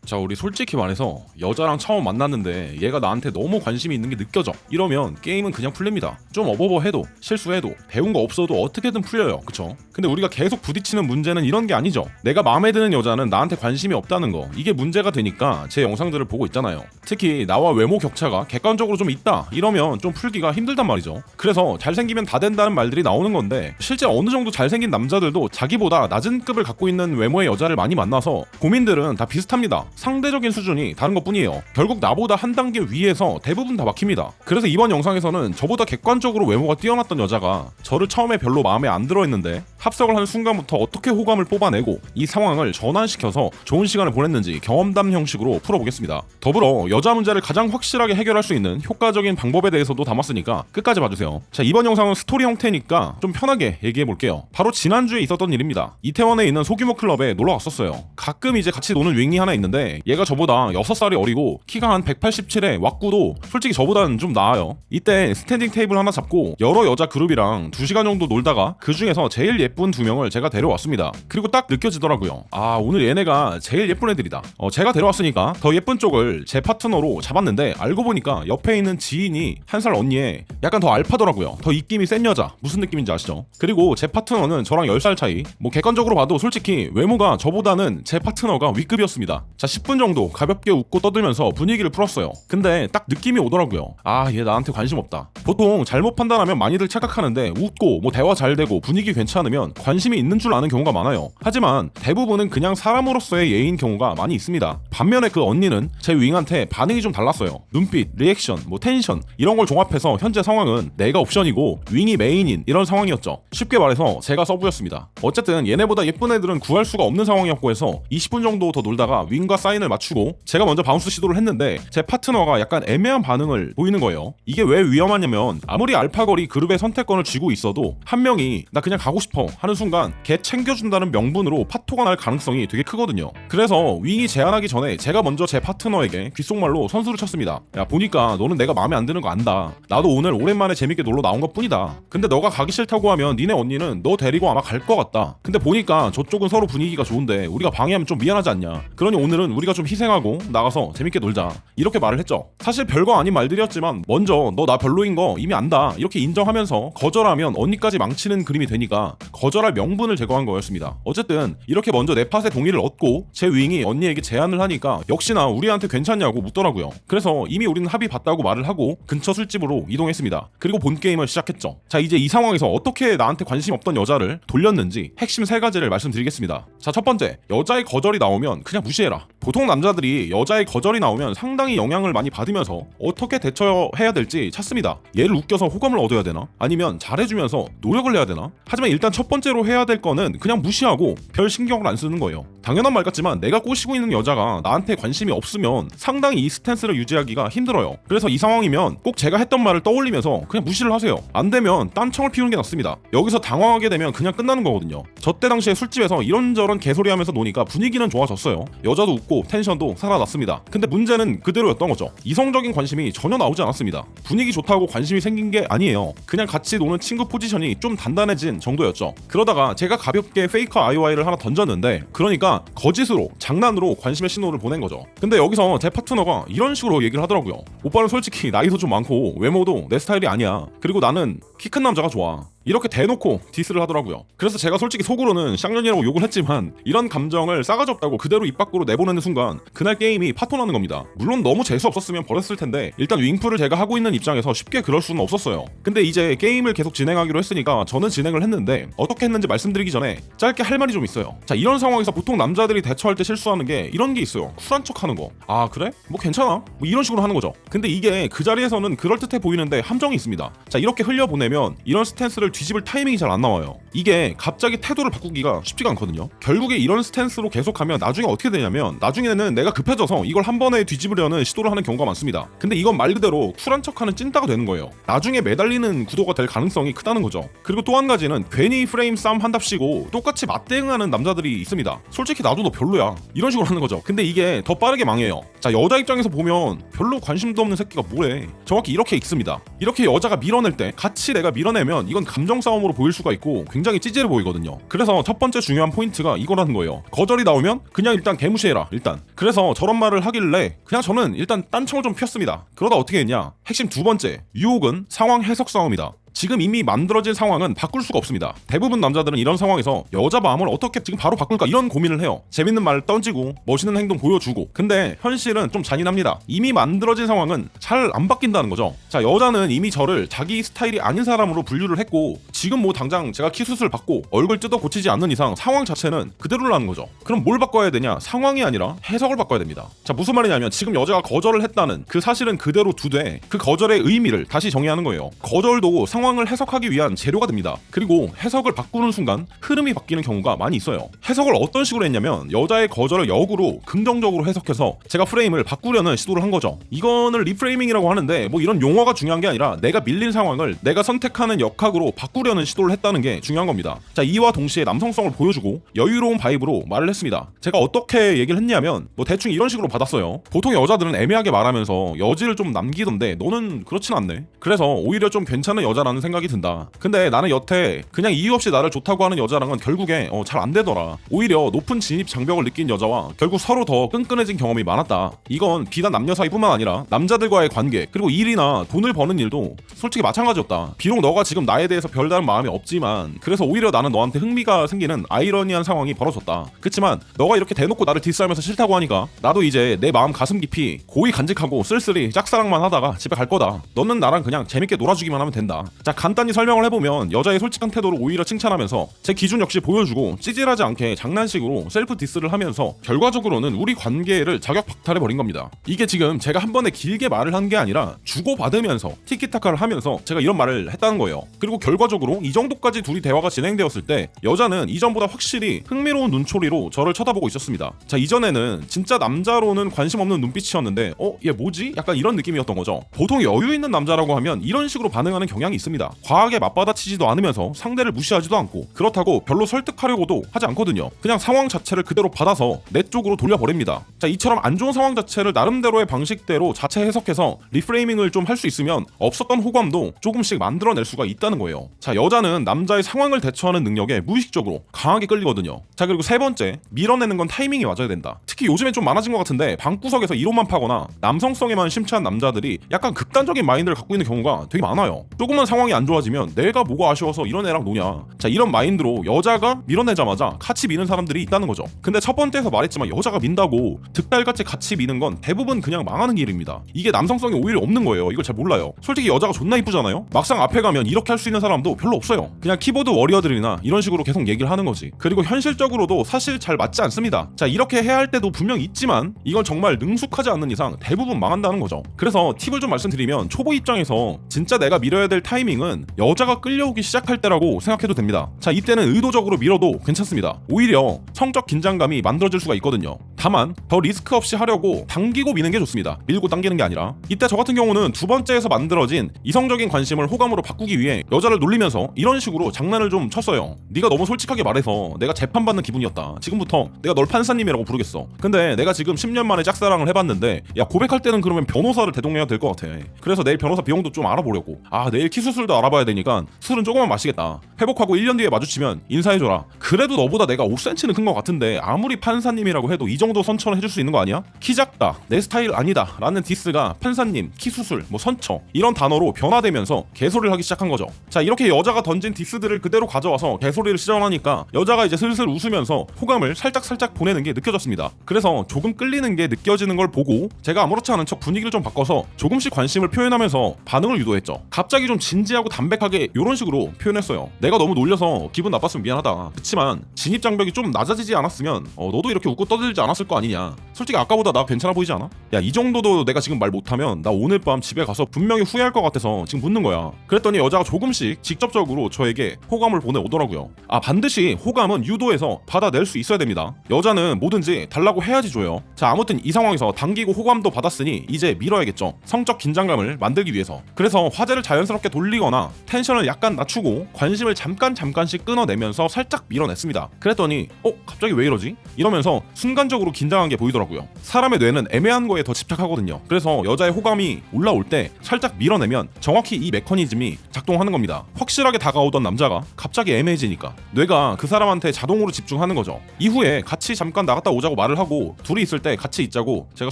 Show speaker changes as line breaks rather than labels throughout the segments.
자, 우리 솔직히 말해서 여자랑 처음 만났는데 얘가 나한테 너무 관심이 있는 게 느껴져. 이러면 게임은 그냥 풀립니다. 좀 어버버해도 실수해도 배운 거 없어도 어떻게든 풀려요. 그쵸? 근데 우리가 계속 부딪히는 문제는 이런 게 아니죠. 내가 마음에 드는 여자는 나한테 관심이 없다는 거, 이게 문제가 되니까 제 영상들을 보고 있잖아요. 특히 나와 외모 격차가 객관적으로 좀 있다 이러면 좀 풀기가 힘들단 말이죠. 그래서 잘생기면 다 된다는 말들이 나오는 건데, 실제 어느 정도 잘생긴 남자들도 자기보다 낮은 급을 갖고 있는 외모의 여자를 많이 만나서 고민들은 다 비슷합니다. 상대적인 수준이 다른 것뿐이에요. 결국 나보다 한 단계 위에서 대부분 다 막힙니다. 그래서 이번 영상에서는 저보다 객관적으로 외모가 뛰어났던 여자가 저를 처음에 별로 마음에 안 들어 했는데 합석을 하는 순간부터 어떻게 호감을 뽑아내고 이 상황을 전환시켜서 좋은 시간을 보냈는지 경험담 형식으로 풀어보겠습니다. 더불어 여자 문제를 가장 확실하게 해결할 수 있는 효과적인 방법에 대해서도 담았으니까 끝까지 봐주세요. 자, 이번 영상은 스토리 형태니까 좀 편하게 얘기해볼게요. 바로 지난주에 있었던 일입니다. 이태원에 있는 소규모 클럽에 놀러 갔었어요. 가끔 이제 같이 노는 윙이 하나 있는데 얘가 저보다 6살이 어리고 키가 한 187에 왁구도 솔직히 저보다는 좀 나아요. 이때 스탠딩 테이블 하나 잡고 여러 여자 그룹이랑 2시간 정도 놀다가 그 중에서 제일 예쁜 2명을 제가 데려왔습니다. 그리고 딱 느껴지더라고요. 아, 오늘 얘네가 제일 예쁜 애들이다. 제가 데려왔으니까 더 예쁜 쪽을 제 파트너로 잡았는데 알고 보니까 옆에 있는 지인이 한 살 언니에 약간 더 알파더라고요. 더 입김이 센 여자. 무슨 느낌인지 아시죠? 그리고 제 파트너는 저랑 10살 차이. 뭐 객관적으로 봐도 솔직히 외모가 저보다는 제 파트너가 윗급이었습니다. 자, 10분 정도 가볍게 웃고 떠들면서 분위기를 풀었어요. 근데 딱 느낌이 오더라고요. 아, 얘 나한테 관심 없다. 보통 잘못 판단하면 많이들 착각하는데 웃고 뭐 대화 잘 되고 분위기 괜찮으면 관심이 있는 줄 아는 경우가 많아요. 하지만 대부분은 그냥 사람으로서의 예인 경우가 많이 있습니다. 반면에 그 언니는 제 윙한테 반응이 좀 달랐어요. 눈빛, 리액션, 뭐 텐션 이런 걸 종합해서 현재 상황은 내가 옵션이고 윙이 메인인 이런 상황이었죠. 쉽게 말해서 제가 서브였습니다. 어쨌든 얘네보다 예쁜 애들은 구할 수가 없는 상황이었고 해서 20분 정도 더 놀다가 윙과 사인을 맞추고 제가 먼저 바운스 시도를 했는데 제 파트너가 약간 애매한 반응을 보이는 거예요. 이게 왜 위험하냐면 아무리 알파걸이 그룹의 선택권을 쥐고 있어도 한 명이 나 그냥 가고 싶어 하는 순간 걔 챙겨준다는 명분으로 파토가 날 가능성이 되게 크거든요. 그래서 윙이 제안하기 전에 제가 먼저 제 파트너에게 귓속말로 선수를 쳤습니다. 야, 보니까 너는 내가 마음에 안 드는 거 안다. 나도 오늘 오랜만에 재밌게 놀러 나온 것 뿐이다. 근데 너가 가기 싫다고 하면 니네 언니는 너 데리고 아마 갈 것 같다. 근데 보니까 저쪽은 서로 분위기가 좋은데 우리가 방해하면 좀 미안하지 않냐. 그러니 오늘은 우리가 좀 희생하고 나가서 재밌게 놀자. 이렇게 말을 했죠. 사실 별거 아닌 말들이었지만 먼저 너 나 별로인 거 이미 안다 이렇게 인정하면서 거절하면 언니까지 망치는 그림이 되니까 거절할 명분을 제거한 거였습니다. 어쨌든 이렇게 먼저 내 팟의 동의를 얻고 제 윙이 언니에게 제안을 하니까 역시나 우리한테 괜찮냐고 묻더라고요. 그래서 이미 우리는 합의 봤다고 말을 하고 근처 술집으로 이동했습니다. 그리고 본 게임을 시작했죠. 자, 이제 이 상황에서 어떻게 나한테 관심 없던 여자를 돌렸는지 핵심 3가지를 말씀드리겠습니다. 자, 첫 번째, 여자의 거절이 나오면 그냥 무시해라. 보통 남자들이 여자의 거절이 나오면 상당히 영향을 많이 받으면서 어떻게 대처해야 될지 찾습니다. 얘를 웃겨서 호감을 얻어야 되나? 아니면 잘해주면서 노력을 해야 되나? 하지만 일단 첫 번째로 해야 될 거는 그냥 무시하고 별 신경을 안 쓰는 거예요. 당연한 말 같지만 내가 꼬시고 있는 여자가 나한테 관심이 없으면 상당히 이 스탠스를 유지하기가 힘들어요. 그래서 이 상황이면 꼭 제가 했던 말을 떠올리면서 그냥 무시를 하세요. 안 되면 딴청을 피우는 게 낫습니다. 여기서 당황하게 되면 그냥 끝나는 거거든요. 저 때 당시에 술집에서 이런저런 개소리 하면서 노니까 분위기는 좋아졌어요. 여자도 웃고 텐션도 살아났습니다. 근데 문제는 그대로였던 거죠. 이성적인 관심이 전혀 나오지 않았습니다. 분위기 좋다고 관심이 생긴 게 아니에요. 그냥 같이 노는 친구 포지션이 좀 단단해진 정도였죠. 그러다가 제가 가볍게 페이커 IOI를 하나 던졌는데, 그러니까 거짓으로 장난으로 관심의 신호를 보낸 거죠. 근데 여기서 제 파트너가 이런 식으로 얘기를 하더라고요. 오빠는 솔직히 나이도 좀 많고 외모도 내 스타일이 아니야. 그리고 나는 키 큰 남자가 좋아. 이렇게 대놓고 디스를 하더라고요. 그래서 제가 솔직히 속으로는 쌍년이라고 욕을 했지만 이런 감정을 싸가지 없다고 그대로 입 밖으로 내보내는 순간 그날 게임이 파토나는 겁니다. 물론 너무 재수 없었으면 버렸을 텐데 일단 윙풀을 제가 하고 있는 입장에서 쉽게 그럴 수는 없었어요. 근데 이제 게임을 계속 진행하기로 했으니까 저는 진행을 했는데 어떻게 했는지 말씀드리기 전에 짧게 할 말이 좀 있어요. 자, 이런 상황에서 보통 남자들이 대처할 때 실수하는 게 이런 게 있어요. 쿨한 척 하는 거. 아, 그래? 뭐 괜찮아. 뭐 이런 식으로 하는 거죠. 근데 이게 그 자리에서는 그럴듯해 보이는데 함정이 있습니다. 자, 이렇게 흘려보내면 이런 스탠스를 뒤집을 타이밍이 잘 안 나와요. 이게 갑자기 태도를 바꾸기가 쉽지가 않거든요. 결국에 이런 스탠스로 계속하면 나중에 어떻게 되냐면 나중에는 내가 급해져서 이걸 한 번에 뒤집으려는 시도를 하는 경우가 많습니다. 근데 이건 말 그대로 쿨한 척하는 찐따가 되는 거예요. 나중에 매달리는 구도가 될 가능성이 크다는 거죠. 그리고 또 한 가지는 괜히 프레임 싸움 한답시고 똑같이 맞대응하는 남자들이 있습니다. 솔직히 나도 너 별로야 이런 식으로 하는 거죠. 근데 이게 더 빠르게 망해요. 자, 여자 입장에서 보면 별로 관심도 없는 새끼가 뭐래. 정확히 이렇게 있습니다. 이렇게 여자가 밀어낼 때 같이 내가 밀어내면 이건 감정 싸움으로 보일 수가 있고 굉장히 찌질해 보이거든요. 그래서 첫 번째 중요한 포인트가 이거라는 거예요. 거절이 나오면 그냥 일단 개무시해라 일단. 그래서 저런 말을 하길래 그냥 저는 일단 딴청을 좀 폈습니다. 그러다 어떻게 했냐, 핵심 두 번째, 유혹은 상황 해석 싸움이다. 지금 이미 만들어진 상황은 바꿀 수가 없습니다. 대부분 남자들은 이런 상황에서 여자 마음을 어떻게 지금 바로 바꿀까 이런 고민을 해요. 재밌는 말 던지고 멋있는 행동 보여주고. 근데 현실은 좀 잔인합니다. 이미 만들어진 상황은 잘 안 바뀐다는 거죠. 자, 여자는 이미 저를 자기 스타일이 아닌 사람으로 분류를 했고 지금 뭐 당장 제가 키 수술 받고 얼굴 뜯어 고치지 않는 이상 상황 자체는 그대로라는 거죠. 그럼 뭘 바꿔야 되냐? 상황이 아니라 해석을 바꿔야 됩니다. 자, 무슨 말이냐면 지금 여자가 거절을 했다는 그 사실은 그대로 두되 그 거절의 의미를 다시 정의하는 거예요. 거절도 상황을 해석하기 위한 재료가 됩니다. 그리고 해석을 바꾸는 순간 흐름이 바뀌는 경우가 많이 있어요. 해석을 어떤 식으로 했냐면 여자의 거절을 역으로 긍정적으로 해석해서 제가 프레임을 바꾸려는 시도를 한 거죠. 이거는 리프레이밍이라고 하는데 뭐 이런 용어가 중요한 게 아니라 내가 밀린 상황을 내가 선택하는 역학으로 바꾸려는 시도를 했다는 게 중요한 겁니다. 자, 이와 동시에 남성성을 보여주고 여유로운 바이브로 말을 했습니다. 제가 어떻게 얘기를 했냐면 뭐 대충 이런 식으로 받았어요. 보통 여자들은 애매하게 말하면서 여지를 좀 남기던데 너는 그렇진 않네. 그래서 오히려 좀 괜찮은 여자라는 생각이 든다. 근데 나는 여태 그냥 이유 없이 나를 좋다고 하는 여자랑은 결국에 잘 안 되더라. 오히려 높은 진입 장벽을 느낀 여자와 결국 서로 더 끈끈해진 경험이 많았다. 이건 비단 남녀 사이뿐만 아니라 남자들과의 관계 그리고 일이나 돈을 버는 일도 솔직히 마찬가지였다. 비록 너가 지금 나에 대해서 별다른 마음이 없지만 그래서 오히려 나는 너한테 흥미가 생기는 아이러니한 상황이 벌어졌다. 그치만 너가 이렇게 대놓고 나를 디스하면서 싫다고 하니까 나도 이제 내 마음 가슴 깊이 고이 간직하고 쓸쓸히 짝사랑만 하다가 집에 갈 거다. 너는 나랑 그냥 재밌게 놀아주기만 하면 된다. 자, 간단히 설명을 해보면 여자의 솔직한 태도를 오히려 칭찬하면서 제 기준 역시 보여주고 찌질하지 않게 장난식으로 셀프 디스를 하면서 결과적으로는 우리 관계를 자격 박탈해버린 겁니다. 이게 지금 제가 한 번에 길게 말을 한 게 아니라 주고받으면서 티키타카를 하면서 제가 이런 말을 했다는 거예요. 그리고 결과적으로 이 정도까지 둘이 대화가 진행되었을 때 여자는 이전보다 확실히 흥미로운 눈초리로 저를 쳐다보고 있었습니다. 자, 이전에는 진짜 남자로는 관심 없는 눈빛이었는데 얘 뭐지? 약간 이런 느낌이었던 거죠. 보통 여유 있는 남자라고 하면 이런 식으로 반응하는 경향이 있습니다. 과하게 맞받아치지도 않으면서 상대를 무시하지도 않고 그렇다고 별로 설득하려고도 하지 않거든요. 그냥 상황 자체를 그대로 받아서 내 쪽으로 돌려버립니다. 자, 이처럼 안 좋은 상황 자체를 나름대로의 방식대로 자체 해석해서 리프레이밍을 좀 할 수 있으면 없었던 호감도 조금씩 만들어낼 수가 있다는 거예요. 자, 여자는 남자의 상황을 대처하는 능력에 무의식적으로 강하게 끌리거든요. 자, 그리고 세 번째, 밀어내는 건 타이밍이 맞아야 된다. 특히 요즘엔 좀 많아진 것 같은데 방구석에서 이론만 파거나 남성성에만 심취한 남자들이 약간 극단적인 마인드를 갖고 있는 경우가 되게 많아요. 조금만 상황이 안 좋아지면 내가 뭐가 아쉬워서 이런 애랑 노냐. 자, 이런 마인드로 여자가 밀어내자마자 같이 미는 사람들이 있다는 거죠. 근데 첫 번째에서 말했지만 여자가 민다고 득달같이 같이 미는 건 대부분 그냥 망하는 길입니다. 이게 남성성이 오히려 없는 거예요. 이걸 잘 몰라요. 솔직히 여자가 존나 이쁘잖아요. 막상 앞에 가면 이렇게 할 수 있는 사람도 별로 없어요. 그냥 키보드 워리어들이나 이런 식으로 계속 얘기를 하는 거지. 그리고 현실적으로도 사실 잘 맞지 않습니다. 자, 이렇게 해야 할 때도 분명 있지만 이건 정말 능숙하지 않는 이상 대부분 망한다는 거죠. 그래서 팁을 좀 말씀드리면 초보 입장에서 진짜 내가 밀어야 될 타이밍은 여자가 끌려오기 시작할 때라고 생각해도 됩니다. 자, 이때는 의도적으로 밀어도 괜찮습니다. 오히려 성적 긴장감이 만들어질 수가 있거든요. 다만 더 리스크 없이 하려고 당기고 미는 게 좋습니다. 밀고 당기는 게 아니라. 이때 저 같은 경우는 두 번째에서 만들어진 이성적인 관심을 호감으로 바꾸기 위해 여자를 놀리면서 이런 식으로 장난을 좀 쳤어요. 네가 너무 솔직하게 말해서 내가 재판받는 기분이었다. 지금부터 내가 널 판사님이라고 부르겠어. 근데 내가 지금 10년 만에 짝사랑을 해봤는데 야, 고백할 때는 그러면 변호사를 대동해야 될 것 같아. 그래서 내일 변호사 비용도 좀 알아보려고. 내일 키 수술도 알아봐야 되니까 술은 조금만 마시겠다. 회복하고 1년 뒤에 마주치면 인사해줘라. 그래도 너보다 내가 5cm는 큰 것 같은데 아무리 판사님이라고 해도 이 정도 선처는 해줄 수 있는 거 아니야? 키 작다, 내 스타일 아니다 라는 디스가 판사님, 키 수술, 뭐 선처 이런 단어로 변화되면서 개소리를 하기 시작한 거죠. 자, 이렇게 여자가 던진 디스들을 그대로 가져와서 개소리를 시전하니까 여자가 이제 슬슬 웃으면서 호감을 살짝 보내는 게 느껴졌습니다. 그래서 조금 끌리는 게 느껴지는 걸 보고 제가 아무렇지 않은 척 분위기를 좀 바꿔서 조금씩 관심을 표현하면서 반응을 유도했죠. 갑자기 좀 진지하고 담백하게 이런 식으로 표현했어요. 내가 너무 놀려서 기분 나빴으면 미안하다. 그치만 진입 장벽이 좀 낮아지지 않았으면 너도 이렇게 웃고 떠들지 않았을 거 아니냐. 솔직히 아까보다 나 괜찮아 보이지 않아? 야, 이 정도도 내가 지금 말 못하면 나 오늘 밤 집에 가서 분명히 후회할 것 같아서 지금 묻는 거야. 그랬더니 여자가 조금씩 직접적으로 저에게 호감을 보내오더라고요. 반드시 호감은 유도해서 받아낼 수 있어야 됩니다. 여자는 뭐든지 달라고 해야지 줘요. 자, 아무튼 이 상황에서 당기고 호감도 받았으니 이제 밀어야겠죠. 성적 긴장감을 만들기 위해서. 그래서 화제를 자연스럽게 돌리 돌리거나 텐션을 약간 낮추고 관심을 잠깐씩 끊어내면서 살짝 밀어냈습니다. 그랬더니 갑자기 왜 이러지? 이러면서 순간적으로 긴장한 게 보이더라고요. 사람의 뇌는 애매한 거에 더 집착하거든요. 그래서 여자의 호감이 올라올 때 살짝 밀어내면 정확히 이 메커니즘이 작동하는 겁니다. 확실하게 다가오던 남자가 갑자기 애매해지니까 뇌가 그 사람한테 자동으로 집중하는 거죠. 이후에 같이 잠깐 나갔다 오자고 말을 하고 둘이 있을 때 같이 있자고 제가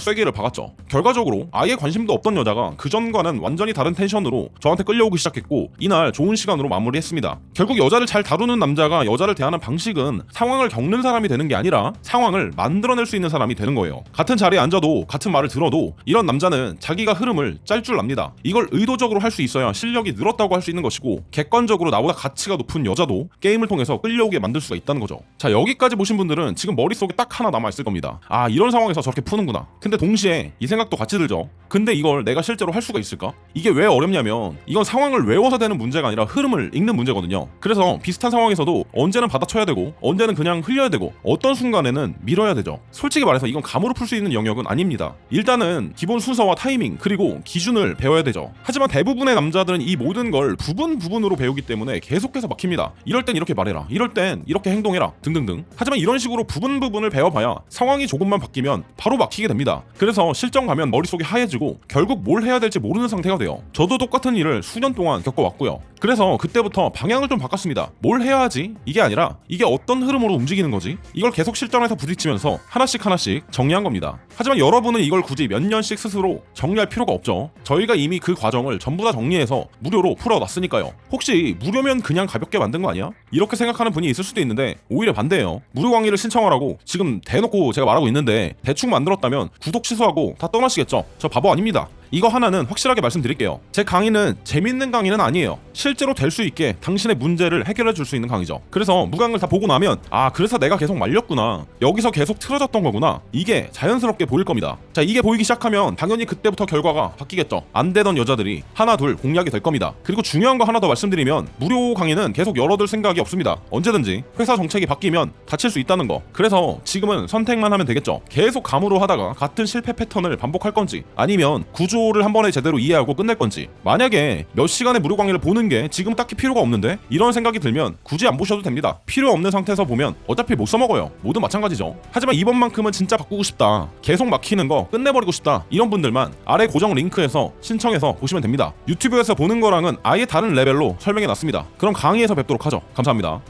쐐기를 박았죠. 결과적으로 아예 관심도 없던 여자가 그전과는 완전히 다른 텐션으로 저한테 끌려오기 시작했고 이날 좋은 시간으로 마무리했습니다. 결국 여자를 잘 다루는 남자가 여자를 대하는 방식은 상황을 겪는 사람이 되는 게 아니라 상황을 만들어낼 수 있는 사람이 되는 거예요. 같은 자리에 앉아도 같은 말을 들어도 이런 남자는 자기가 흐름을 짤 줄 압니다. 이걸 의도적으로 할 수 있어야 실력이 늘었다고 할 수 있는 것이고 객관적으로 나보다 가치가 높은 여자도 게임을 통해서 끌려오게 만들 수가 있다는 거죠. 자, 여기까지 보신 분들은 지금 머릿속에 딱 하나 남아있을 겁니다. 아, 이런 상황에서 저렇게 푸는구나. 근데 동시에 이 생각도 같이 들죠. 근데 이걸 내가 실제로 할 수가 있을까? 이게 왜 어렵냐면 이건 상황을 외워서 되는 문제가 아니라 흐름을 읽는 문제거든요. 그래서 비슷한 상황에서도 언제는 받아쳐야 되고 언제는 그냥 흘려야 되고 어떤 순간에는 밀어야 되죠. 솔직히 말해서 이건 감으로 풀 수 있는 영역은 아닙니다. 일단은 기본 순서와 타이밍 그리고 기준을 배워야 되죠. 하지만 대부분의 남자들은 이 모든 걸 부분으로 배우기 때문에 계속해서 막힙니다. 이럴 땐 이렇게 말해라, 이럴 땐 이렇게 행동해라 등등등. 하지만 이런 식으로 부분을 배워봐야 상황이 조금만 바뀌면 바로 막히게 됩니다. 그래서 실전 가면 머릿속이 하얘지고 결국 뭘 해야 될지 모르는 상태가 돼요. 저도 똑같은 일을 수년 동안 겪어왔고요. 그래서 그때부터 방향을 좀 바꿨습니다. 뭘 해야 하지? 이게 아니라 이게 어떤 흐름으로 움직이는 거지? 이걸 계속 실전에서 부딪히면서 하나씩 정리한 겁니다. 하지만 여러분은 이걸 굳이 몇 년씩 스스로 정리할 필요가 없죠. 저희가 이미 그 과정을 전부 다 정리해서 무료로 풀어놨으니까요. 혹시 무료면 그냥 가볍게 만든 거 아니야? 이렇게 생각하는 분이 있을 수도 있는데 오히려 반대예요. 무료 강의를 신청하라고 지금 대놓고 제가 말하고 있는데 대충 만들었다면 구독 취소하고 다 떠나시겠죠? 저 바보 아닙니다. 이거 하나는 확실하게 말씀드릴게요. 제 강의는 재밌는 강의는 아니에요. 실제로 될 수 있게 당신의 문제를 해결해 줄 수 있는 강의죠. 그래서 무강을 다 보고 나면 그래서 내가 계속 말렸구나, 여기서 계속 틀어졌던 거구나, 이게 자연스럽게 보일 겁니다. 자, 이게 보이기 시작하면 당연히 그때부터 결과가 바뀌겠죠. 안 되던 여자들이 하나 둘 공략이 될 겁니다. 그리고 중요한 거 하나 더 말씀드리면 무료 강의는 계속 열어둘 생각이 없습니다. 언제든지 회사 정책이 바뀌면 닫힐 수 있다는 거. 그래서 지금은 선택만 하면 되겠죠. 계속 감으로 하다가 같은 실패 패턴을 반복할 건지 아니면 구조를 한 번에 제대로 이해하고 끝낼 건지. 만약에 몇 시간의 무료 강의를 보는 게 지금 딱히 필요가 없는데 이런 생각이 들면 굳이 안 보셔도 됩니다. 필요 없는 상태에서 보면 어차피 못 써먹어요. 모두 마찬가지죠. 하지만 이번만큼은 진짜 바꾸고 싶다, 계속 막히는 거 끝내버리고 싶다, 이런 분들만 아래 고정 링크에서 신청해서 보시면 됩니다. 유튜브에서 보는 거랑은 아예 다른 레벨로 설명해놨습니다. 그럼 강의에서 뵙도록 하죠. 감사합니다.